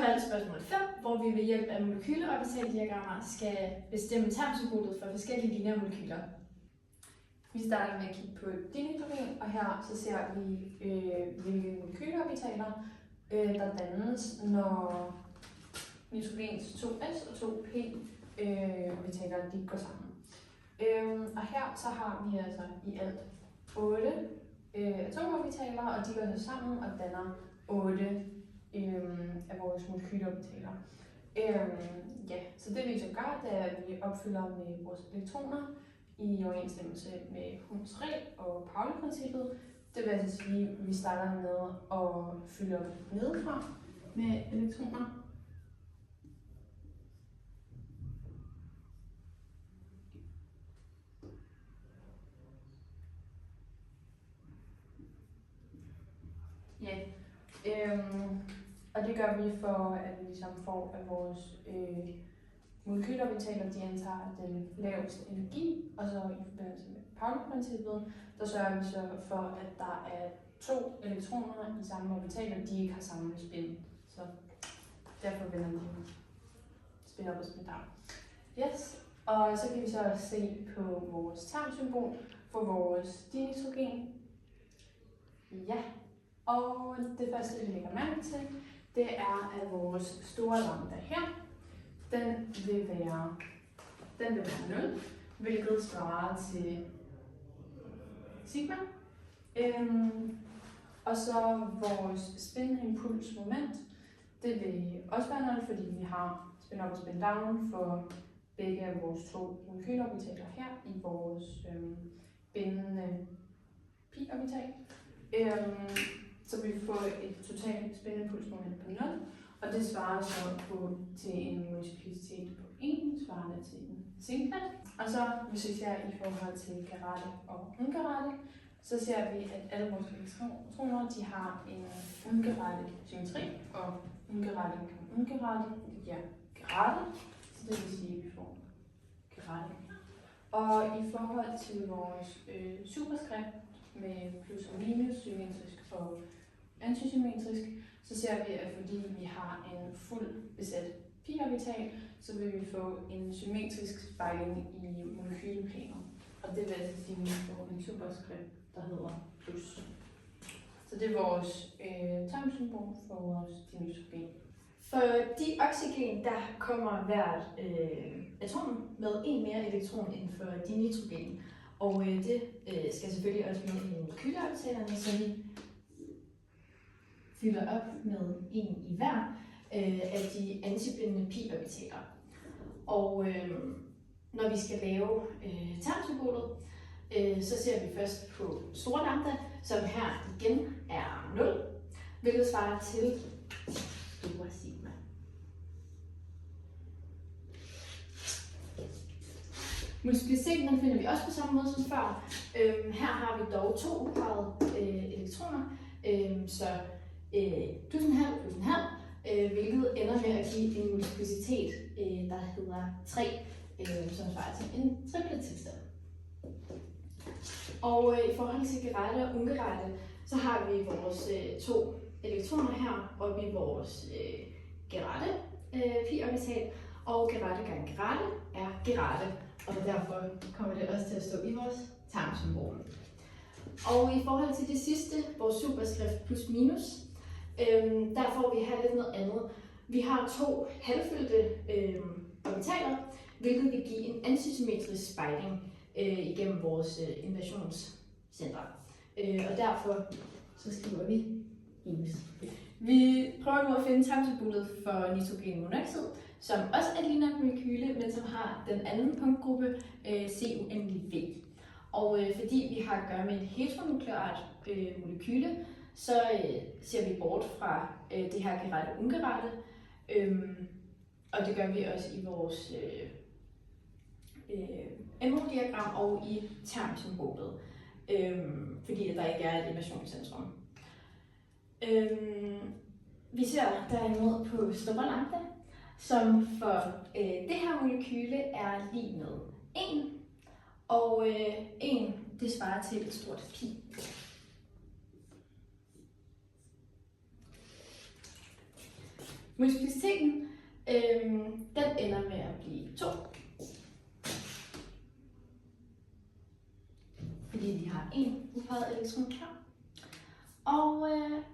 der alt spørgsmål 5, hvor vi ved hjælp af molekyleorbitaldiagrammer skal bestemme termsymbolet for forskellige lineære molekyler. Vi starter med at kigge på dinitrogen, og her så ser vi, hvilke molekyleorbitaler, der dannes, når nitrogens 2s og 2p orbitaler de går sammen. Og her så har vi altså i alt 8 atomorbitaler, og de går så sammen og danner 8 af vores molekyleorbitaler. Ja, så det vi så gør, det er, at vi opfylder med vores elektroner i overensstemmelse med Hunds regel og Pauli-princippet. Det vil altså sige, at vi starter med at fylde op nedefra med elektroner. Ja, og det gør vi for, at vi ligesom får, at vores molekyleorbitaler de antager den laveste energi, og så i forbindelse med Pauli-princippet, der sørger vi så for, at der er 2 elektroner i samme orbitaler, de ikke har samme spin. Så derfor vender de spin op og spin down. Yes, og så kan vi så se på vores termsymbol for vores dinitrogen. Ja, og det første, vi lægger mærke til, det er, at vores store lambda her, den vil være 0, hvilket svarer til sigma. Og så vores spin-impuls-moment, det vil også være 0, fordi vi har spin up og spin down for begge af vores 2 molekyleorbitaler her i vores bindende pi-orbital. Så vi får et totalt spin-impuls-moment på 0. Og det svarer så til en multiplicitet på 1, svarende til en singlet. Og så, hvis vi ser i forhold til Gerade og ungerade, så ser vi, at alle vores elektroner de har en ungerade symmetri, og ungerade gange ungerade, det giver gerade, så det vil sige, at vi får gerade. Og i forhold til vores superskrift med plus og minus, symmetrisk og antisymmetrisk, så ser vi, at fordi vi har en fuld besat pi-orbital, så vil vi få en symmetrisk spejling i molekyleplaner. Og det vil altså sige, at vi får en superskrift, der hedder plus. Så det er vores termsymbol for vores dinitrogen. For dioxygen, der kommer hvert atom med en mere elektron end for dinitrogen. Og det skal selvfølgelig også med i molekyleorbitalerne, så vi fylder op med en i hver af de antibindende pi-orbitaler. Og når vi skal lave termsymbolet, så ser vi først på store lambda, som her igen er 0, hvilket svarer til store sigma. Multipliciteten finder vi også på samme måde som før. Her har vi dog 2 uparede elektroner, så plus en halv, hvilket ender med at give en multiplicitet, der hedder 3, som svarer til en triplet tilstand. Og i forhold til Gerade og ungerade, så har vi vores 2 elektroner her oppe i vores Gerade pi-orbital, og Gerade gange Gerade er Gerade, og derfor kommer det også til at stå i vores termsymbol. Og i forhold til det sidste, vores superskrift plus minus, der får vi her lidt noget andet. Vi har 2 halvfyldte orbitaler, hvilket vil give en antisymmetrisk spejling igennem vores inversionscenter. Og derfor så skriver vi minus. Vi prøver nu at finde termsymbolet for nitrogenmonoxid, som også er et lineært molekyle, men som har den anden punktgruppe CuMeV. Og fordi vi har at gøre med et heteronukleart molekyle, så ser vi bort fra det her Gerade-ungerade, og det gør vi også i vores MO-diagram og i termsymbolet, fordi der ikke er et inversionscentrum. Vi ser derimod på store lambda, som for det her molekyle er lig med 1, og 1 det svarer til et stort pi. Multipliciteten, den ender med at blive 2. Fordi vi har en udpeget elektron her. Og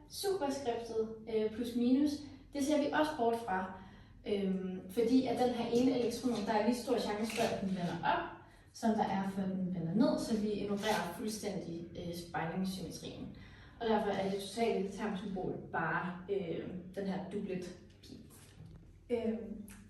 superskriftet plus minus, det ser vi også bort fra. Fordi at den her ene elektron, der er lige stor chance for, at den vender op, som der er for, at den vender ned, så vi ignorerer fuldstændig spejlingssymmetrien. Og derfor er det totale termsymbol bare den her dublet pi.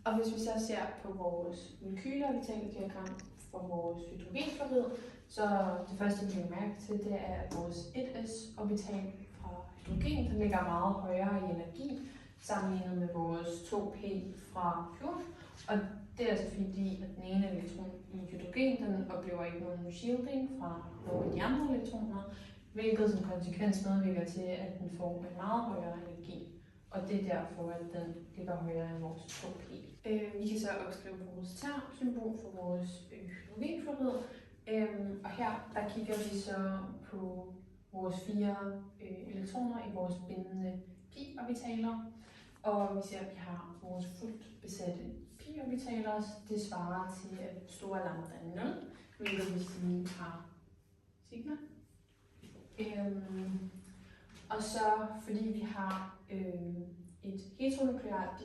Og hvis vi så ser på vores molekyleorbitale diagram for vores hydrogenfluorid, så det første, vi lægger mærke til, det er, at vores 1s-orbital fra hydrogen, den ligger meget højere i energi, sammenlignet med vores 2p fra fluor. Og det er altså fordi, at den ene elektron i hydrogen, den oplever ikke nogen shielding fra nogle af de andre elektroner, hvilket som konsekvens medvirker til, at den får en meget højere energi. Og det er derfor, at den ligger højere end vores 2p. Vi kan så opskrive vores termsymbol for vores hydrogenfluorid. Og her der kigger vi så på vores 4 elektroner i vores bindende pi-orbitaler. Og vi ser, at vi har vores fuldt besatte pi-orbitaler. Det svarer til, at store lambda er 0, hvilket vil sige, at vi har sigma. Og så fordi vi har et heteronukleart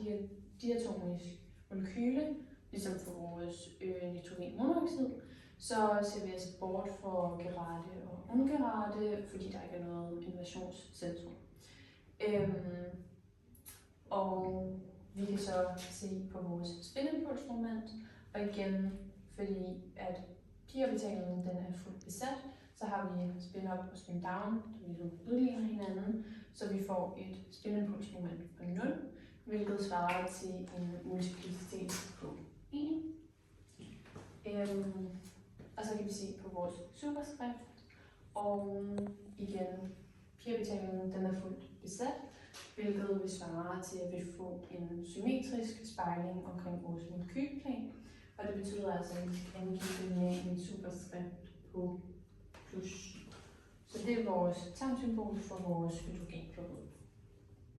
diatomisk molekyle, ligesom for vores nitrogenmonoxid, så ser vi altså bort for gerate og ungerate, fordi der ikke er noget inversionscentrum. Og vi kan så se på vores spinimpulsmoment, og igen, fordi at pi-orbitalen den er fuldt besat, så har vi spin up og spin down, der ligesom udligner hinanden, så vi får et spinimpulsmoment på 0, hvilket svarer til en multiplicitet på 1. Og så kan vi se på vores superskrift, og igen, pi-orbitalen den er fuldt besat, hvilket vil svare til, at vi får en symmetrisk spejling omkring vores molekylplan. Og det betyder altså, at vi skal angive det med en superskrift på plus. Så det er vores termsymbol for vores hydrogenfluorid.